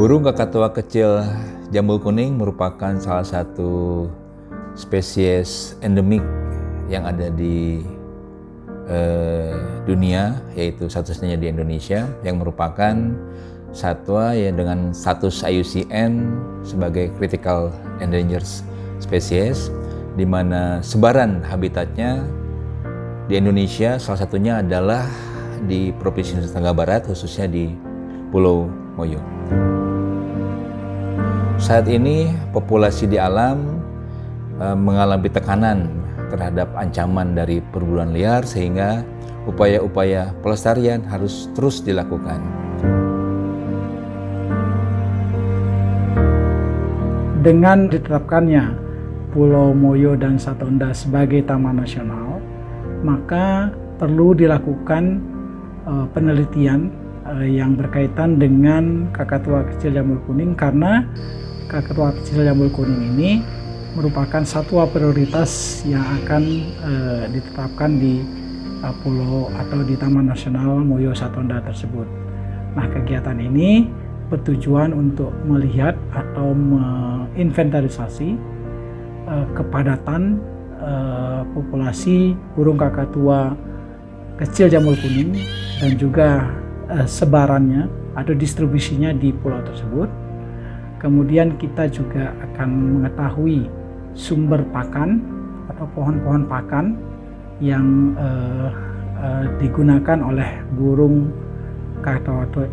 Burung kakatua kecil jambul kuning merupakan salah satu spesies endemik yang ada di dunia, yaitu satu-satunya di Indonesia, yang merupakan satwa yang dengan status IUCN sebagai Critical Endangered Species, di mana sebaran habitatnya di Indonesia salah satunya adalah di Provinsi Nusa Tenggara Barat, khususnya di Pulau Moyo. Saat ini populasi di alam mengalami tekanan terhadap ancaman dari perburuan liar, sehingga upaya-upaya pelestarian harus terus dilakukan. Dengan ditetapkannya Pulau Moyo dan Satonda sebagai taman nasional, maka perlu dilakukan penelitian yang berkaitan dengan kakatua kecil jambul kuning, karena kakatua kecil jambul kuning ini merupakan satwa prioritas yang akan ditetapkan di pulau atau di Taman Nasional Moyo Satonda tersebut. Nah, kegiatan ini bertujuan untuk melihat atau menginventarisasi kepadatan populasi burung kakatua kecil jambul kuning dan juga sebarannya atau distribusinya di pulau tersebut. Kemudian kita juga akan mengetahui sumber pakan atau pohon-pohon pakan yang digunakan oleh burung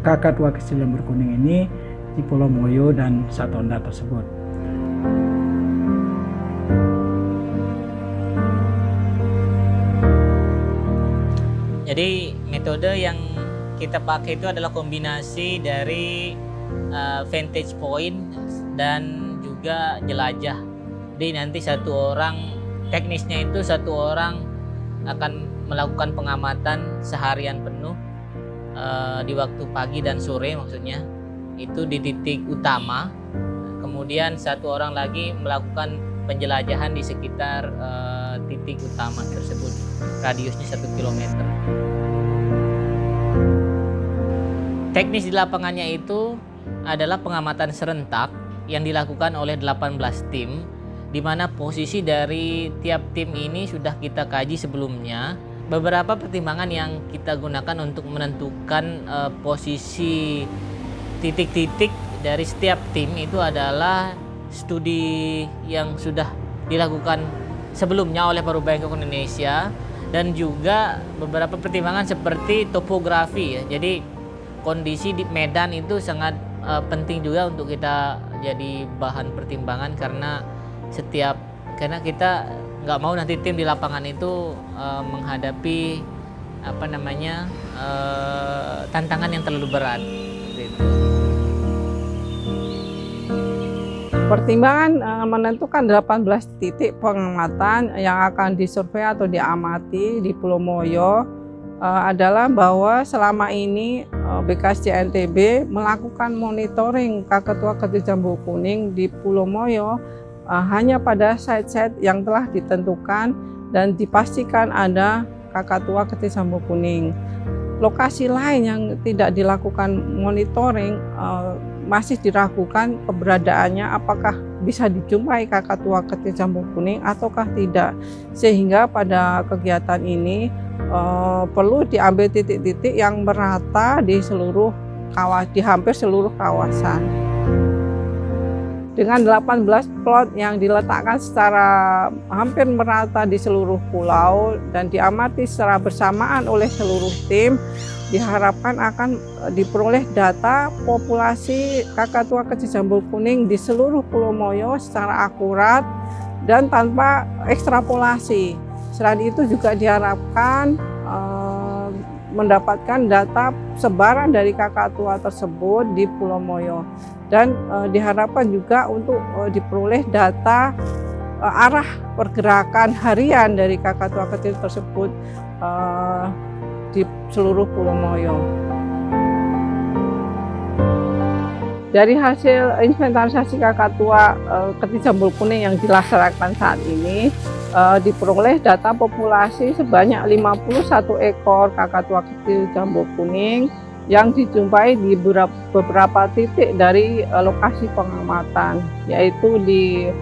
kakatua kecil jambul kuning ini di Pulau Moyo dan Satonda tersebut. Jadi metode yang kita pakai itu adalah kombinasi dari vantage point dan juga jelajah. Jadi nanti teknisnya itu satu orang akan melakukan pengamatan seharian penuh di waktu pagi dan sore, maksudnya itu di titik utama. Kemudian satu orang lagi melakukan penjelajahan di sekitar titik utama tersebut, radiusnya 1 km. Teknis di lapangannya itu adalah pengamatan serentak yang dilakukan oleh 18 tim, di mana posisi dari tiap tim ini sudah kita kaji sebelumnya. Beberapa pertimbangan yang kita gunakan untuk menentukan posisi titik-titik dari setiap tim itu adalah studi yang sudah dilakukan sebelumnya oleh Parubaya Gawang Indonesia, dan juga beberapa pertimbangan seperti topografi ya. Jadi kondisi di medan itu sangat penting juga untuk kita jadi bahan pertimbangan, karena kita nggak mau nanti tim di lapangan itu menghadapi tantangan yang terlalu berat gitu. Pertimbangan menentukan 18 titik pengamatan yang akan disurvei atau diamati di Pulau Moyo adalah bahwa selama ini BKSJ NTB melakukan monitoring kakatua kecil jambul kuning di Pulau Moyo hanya pada site-site yang telah ditentukan dan dipastikan ada kakatua kecil jambul kuning. Lokasi lain yang tidak dilakukan monitoring masih diragukan keberadaannya, apakah bisa dijumpai kakatua kecil jambul kuning ataukah tidak, sehingga pada kegiatan ini perlu diambil titik-titik yang merata di hampir seluruh kawasan. Dengan 18 plot yang diletakkan secara hampir merata di seluruh pulau dan diamati secara bersamaan oleh seluruh tim, diharapkan akan diperoleh data populasi kakatua kecil jambul kuning di seluruh Pulau Moyo secara akurat dan tanpa ekstrapolasi. Selain itu juga diharapkan mendapatkan data sebaran dari kakatua tersebut di Pulau Moyo, dan diharapkan juga untuk diperoleh data arah pergerakan harian dari kakatua kecil tersebut di seluruh Pulau Moyo. Dari hasil inventarisasi kakatua kecil jambul kuning yang dilaksanakan saat ini, diperoleh data populasi sebanyak 51 ekor kakatua kecil jambul kuning yang dijumpai di beberapa titik dari lokasi pengamatan, yaitu di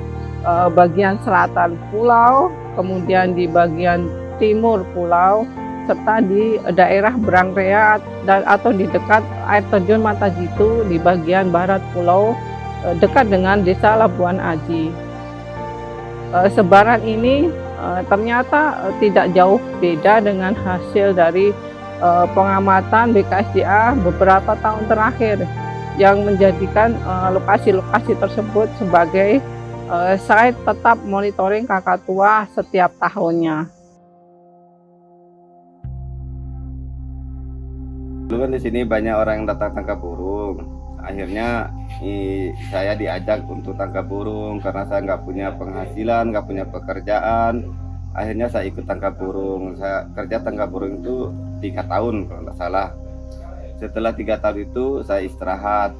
bagian selatan pulau, kemudian di bagian timur pulau, serta di daerah Brangrea atau di dekat air terjun Mata Jitu di bagian barat pulau dekat dengan desa Labuan Aji. Sebaran ini ternyata tidak jauh beda dengan hasil dari pengamatan BKSDA beberapa tahun terakhir yang menjadikan lokasi-lokasi tersebut sebagai site tetap monitoring kakatua setiap tahunnya. Dulu kan di sini banyak orang yang datang tangkap burung. Akhirnya saya diajak untuk tangkap burung karena saya nggak punya penghasilan, nggak punya pekerjaan. Akhirnya saya ikut tangkap burung. Saya kerja tangkap burung itu 3 tahun kalau nggak salah. Setelah 3 tahun itu saya istirahat.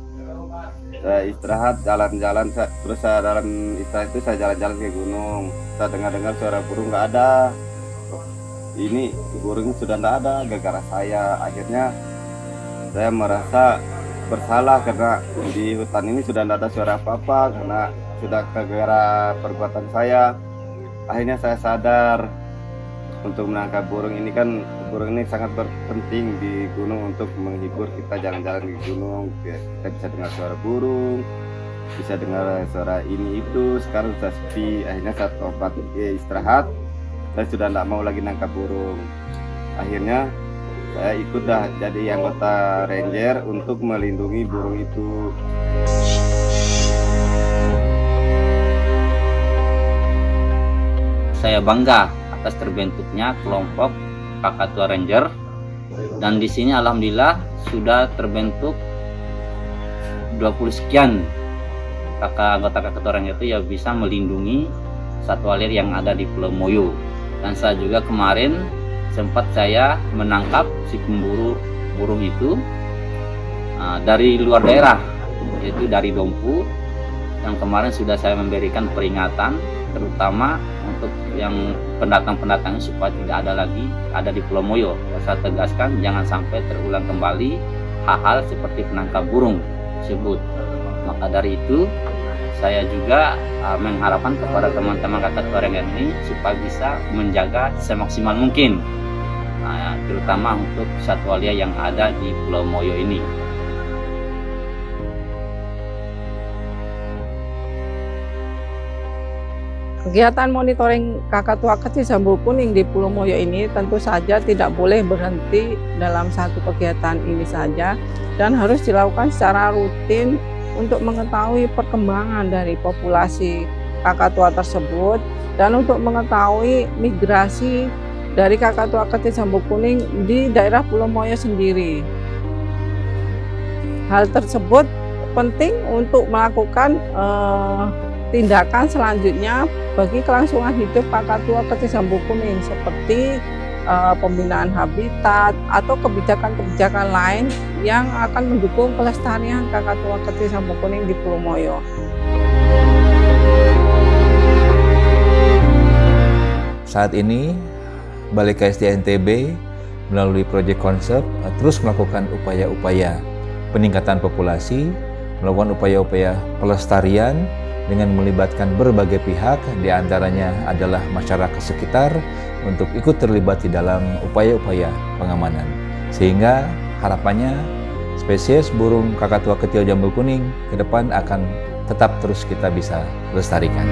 Jalan-jalan, terus saya dalam istirahat itu saya jalan-jalan ke gunung. Saya dengar-dengar suara burung nggak ada. Ini burung sudah nggak ada gara-gara saya. Akhirnya saya merasa bersalah karena di hutan ini sudah tidak ada suara apa-apa karena sudah gara-gara perbuatan saya. Akhirnya saya sadar untuk menangkap burung ini kan burung ini sangat penting di gunung untuk menghibur kita jalan-jalan di gunung. Kita bisa dengar suara burung, bisa dengar suara ini itu. Sekarang sudah sepi. Akhirnya saya tobat istirahat. Saya sudah tidak mau lagi nangkap burung. Akhirnya saya ikut jadi anggota ranger untuk melindungi burung itu. Saya bangga atas terbentuknya kelompok Kakatua Ranger, dan di sini alhamdulillah sudah terbentuk 20 sekian anggota Kakatua Ranger itu yang bisa melindungi satwa liar yang ada di Pulau Moyo. Dan saya juga kemarin sempat saya menangkap si pemburu burung itu dari luar daerah, yaitu dari Dompu, yang kemarin sudah saya memberikan peringatan terutama untuk yang pendatang-pendatang supaya tidak ada lagi ada di Pulau Moyo. Saya tegaskan jangan sampai terulang kembali hal-hal seperti penangkap burung tersebut. Maka dari itu saya juga mengharapkan kepada teman-teman Kakatua Ranger ini supaya bisa menjaga semaksimal mungkin, terutama untuk satwa liar yang ada di Pulau Moyo ini. Kegiatan monitoring kakatua kecil jambul kuning di Pulau Moyo ini tentu saja tidak boleh berhenti dalam satu kegiatan ini saja dan harus dilakukan secara rutin untuk mengetahui perkembangan dari populasi kakatua tersebut dan untuk mengetahui migrasi dari kakatua kecil jambul kuning di daerah Pulau Moyo sendiri. Hal tersebut penting untuk melakukan tindakan selanjutnya bagi kelangsungan hidup kakatua kecil jambul kuning seperti pembinaan habitat atau kebijakan-kebijakan lain yang akan mendukung pelestarian kakatua kecil jambul kuning di Pulau Moyo. Saat ini Balai KSDA NTB melalui proyek konsep terus melakukan upaya-upaya peningkatan populasi, melakukan upaya-upaya pelestarian dengan melibatkan berbagai pihak, diantaranya adalah masyarakat sekitar untuk ikut terlibat di dalam upaya-upaya pengamanan. Sehingga harapannya spesies burung kakatua kecil jambul kuning ke depan akan tetap terus kita bisa lestarikan.